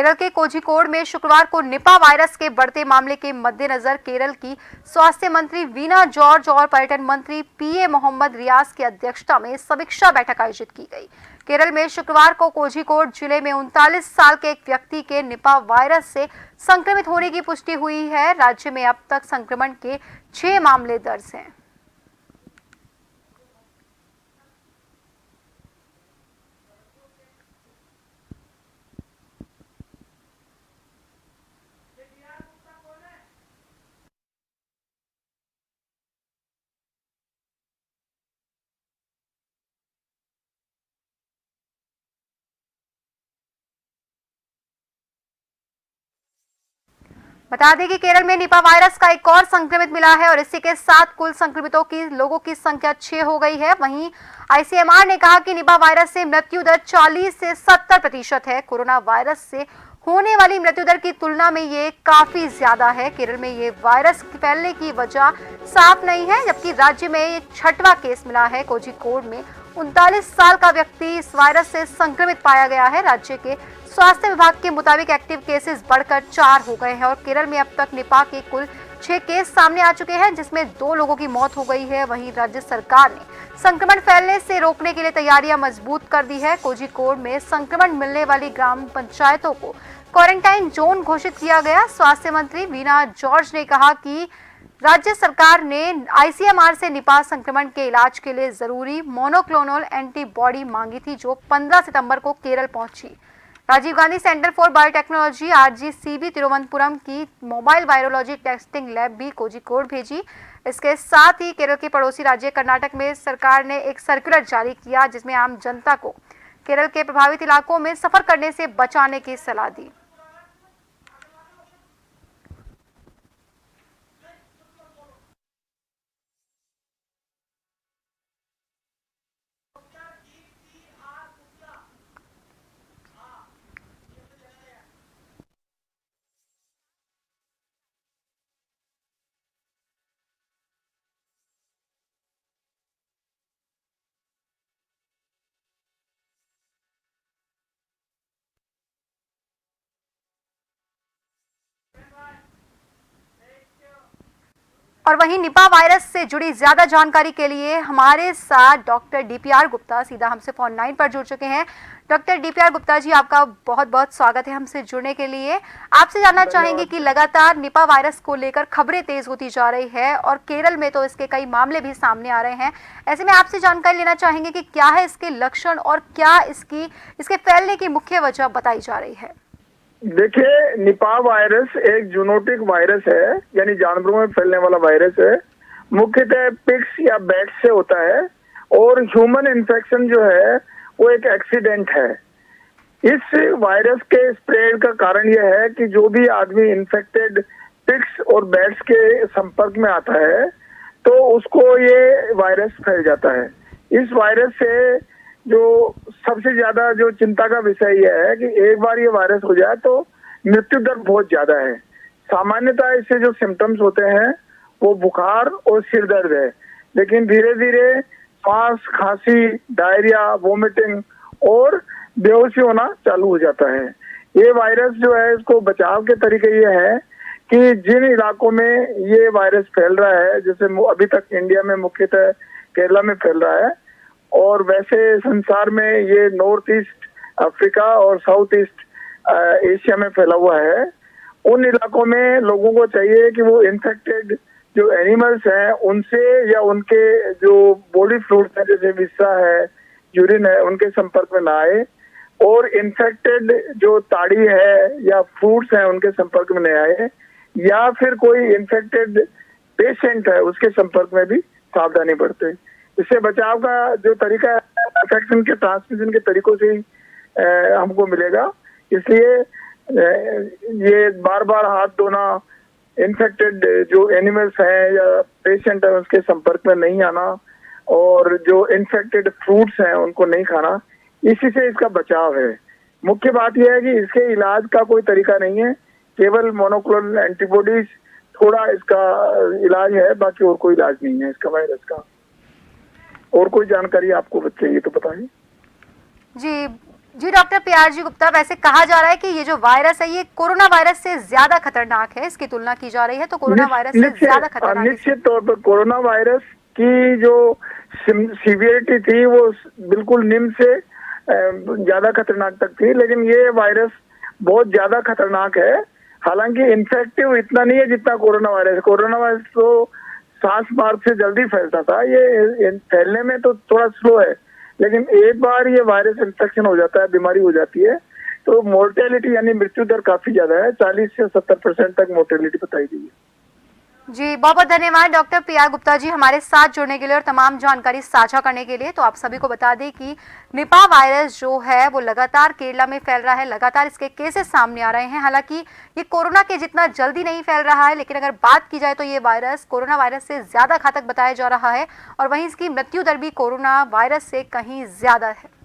केरल के कोझिकोड में शुक्रवार को निपा वायरस के बढ़ते मामले के मद्देनजर केरल की स्वास्थ्य मंत्री वीना जॉर्ज और पर्यटन मंत्री पीए मोहम्मद रियाज की अध्यक्षता में समीक्षा बैठक आयोजित की गई। केरल में शुक्रवार को कोझिकोड जिले में 39 साल के एक व्यक्ति के निपा वायरस से संक्रमित होने की पुष्टि हुई है। राज्य में अब तक संक्रमण के 6 मामले दर्ज हैं। बता दें कि केरल में निपा वायरस का एक और संक्रमित मिला है और इसी के साथ कुल संक्रमितों की लोगों की संख्या 6 हो गई है। वहीं आईसीएमआर ने कहा कि निपा वायरस से मृत्यु दर 40 से 70% है। कोरोना वायरस से होने वाली मृत्यु दर की तुलना में ये काफी ज्यादा है। केरल में ये वायरस फैलने की वजह साफ नहीं है, जबकि राज्य में ये 6वां केस मिला है। कोझिकोड में 39 साल का व्यक्ति इस वायरस से संक्रमित पाया गया है। राज्य के स्वास्थ्य विभाग के मुताबिक एक्टिव केसेस बढ़कर 4 हो गए हैं और केरल में अब तक निपा के कुल 6 केस सामने आ चुके हैं, जिसमें 2 लोगों की मौत हो गई है। वहीं राज्य सरकार ने संक्रमण फैलने से रोकने के लिए तैयारियां मजबूत कर दी है। कोझिकोड में संक्रमण मिलने वाली ग्राम पंचायतों को क्वारंटाइन जोन घोषित किया गया। स्वास्थ्य मंत्री वीना जॉर्ज ने कहा कि राज्य सरकार ने आईसीएमआर से निपा संक्रमण के इलाज के लिए जरूरी मोनोक्लोनल एंटीबॉडी मांगी थी, जो 15 सितंबर को केरल पहुंची। Rajiv Gandhi centre for biotechnology RGCB Thiruvananthapuram की मोबाइल वायरोलॉजी टेस्टिंग लैब भी कोझिकोड भेजी। इसके साथ ही केरल के पड़ोसी राज्य कर्नाटक में सरकार ने एक सर्कुलर जारी किया, जिसमें आम जनता को केरल के प्रभावित इलाकों में सफर करने से बचाने की सलाह दी। और वहीं निपा वायरस से जुड़ी ज्यादा जानकारी के लिए हमारे साथ डॉक्टर डीपीआर गुप्ता सीधा हमसे फोन लाइन पर जुड़ चुके हैं। डॉक्टर डीपीआर गुप्ता जी, आपका बहुत बहुत स्वागत है हमसे जुड़ने के लिए। आपसे जानना चाहेंगे कि लगातार निपा वायरस को लेकर खबरें तेज होती जा रही है और केरल में तो इसके कई मामले भी सामने आ रहे हैं। ऐसे में आपसे जानकारी लेना चाहेंगे कि क्या है इसके लक्षण और क्या इसके फैलने की मुख्य वजह बताई जा रही है। देखिए, निपा वायरस एक जूनोटिक वायरस है, यानी जानवरों में फैलने वाला वायरस है। मुख्यतः पिग्स या बैट्स से होता है और ह्यूमन इन्फेक्शन जो है वो एक एक्सीडेंट है। इस वायरस के स्प्रेड का कारण यह है कि जो भी आदमी इन्फेक्टेड पिग्स और बैट्स के संपर्क में आता है तो उसको ये वायरस फैल जाता है। इस वायरस से जो सबसे ज्यादा जो चिंता का विषय यह है कि एक बार ये वायरस हो जाए तो मृत्यु दर बहुत ज्यादा है। सामान्यतः इससे जो सिम्टम्स होते हैं वो बुखार और सिर दर्द है, लेकिन धीरे धीरे सांस, खांसी, डायरिया, वोमिटिंग और बेहोशी होना चालू हो जाता है। ये वायरस जो है, इसको बचाव के तरीके ये है कि जिन इलाकों में ये वायरस फैल रहा है, जैसे अभी तक इंडिया में मुख्यतः केरला में फैल रहा है और वैसे संसार में ये नॉर्थ ईस्ट अफ्रीका और साउथ ईस्ट एशिया में फैला हुआ है। उन इलाकों में लोगों को चाहिए कि वो इन्फेक्टेड जो एनिमल्स हैं उनसे या उनके जो बॉडी फ्लूइड्स हैं जैसे विसा है, यूरिन है, उनके संपर्क में ना आए और इन्फेक्टेड जो ताड़ी है या फ्रूट्स हैं उनके संपर्क में नहीं आए, या फिर कोई इन्फेक्टेड पेशेंट है उसके संपर्क में भी सावधानी बरते। इससे बचाव का जो तरीका है इन्फेक्शन के ट्रांसमिशन के तरीकों से ही हमको मिलेगा। इसलिए ये बार बार हाथ धोना, इन्फेक्टेड जो एनिमल्स हैं या पेशेंट है उसके संपर्क में नहीं आना और जो इन्फेक्टेड फ्रूट्स हैं उनको नहीं खाना, इसी से इसका बचाव है। मुख्य बात यह है कि इसके इलाज का कोई तरीका नहीं है, केवल मोनोक्लोनल एंटीबॉडीज थोड़ा इसका इलाज है, बाकी और कोई इलाज नहीं है इसका वायरस का। और कोई जानकारी आपको चाहिए तो बताइए। जी, जी डॉक्टर पीआर जी गुप्ता, वैसे कहा जा रहा है कि ये जो वायरस है ये कोरोना वायरस से ज्यादा खतरनाक है, इसकी तुलना की जा रही है, तो कोरोना वायरस से ज्यादा खतरनाक है। निश्चित तौर पर कोरोना वायरस की जो सीवियरिटी थी वो बिल्कुल निम्न से ज्यादा खतरनाक तक थी, लेकिन ये वायरस बहुत ज्यादा खतरनाक है। हालांकि इन्फेक्टिव इतना नहीं है जितना कोरोना वायरस। कोरोना वायरस तो सांस मार्ग से जल्दी फैलता था, ये फैलने में तो थोड़ा स्लो है, लेकिन एक बार ये वायरस इन्फेक्शन हो जाता है, बीमारी हो जाती है, तो मोर्टेलिटी यानी मृत्यु दर काफी ज्यादा है, 40 से 70% तक मोर्टेलिटी बताई गई है। जी बहुत बहुत धन्यवाद डॉक्टर पीआर गुप्ता जी हमारे साथ जुड़ने के लिए और तमाम जानकारी साझा करने के लिए। तो आप सभी को बता दें कि निपा वायरस जो है वो लगातार केरला में फैल रहा है, लगातार इसके केसेस सामने आ रहे हैं। हालांकि ये कोरोना के जितना जल्दी नहीं फैल रहा है, लेकिन अगर बात की जाए तो ये वायरस कोरोना वायरस से ज्यादा घातक बताया जा रहा है और वहीं इसकी मृत्यु दर भी कोरोना वायरस से कहीं ज्यादा है।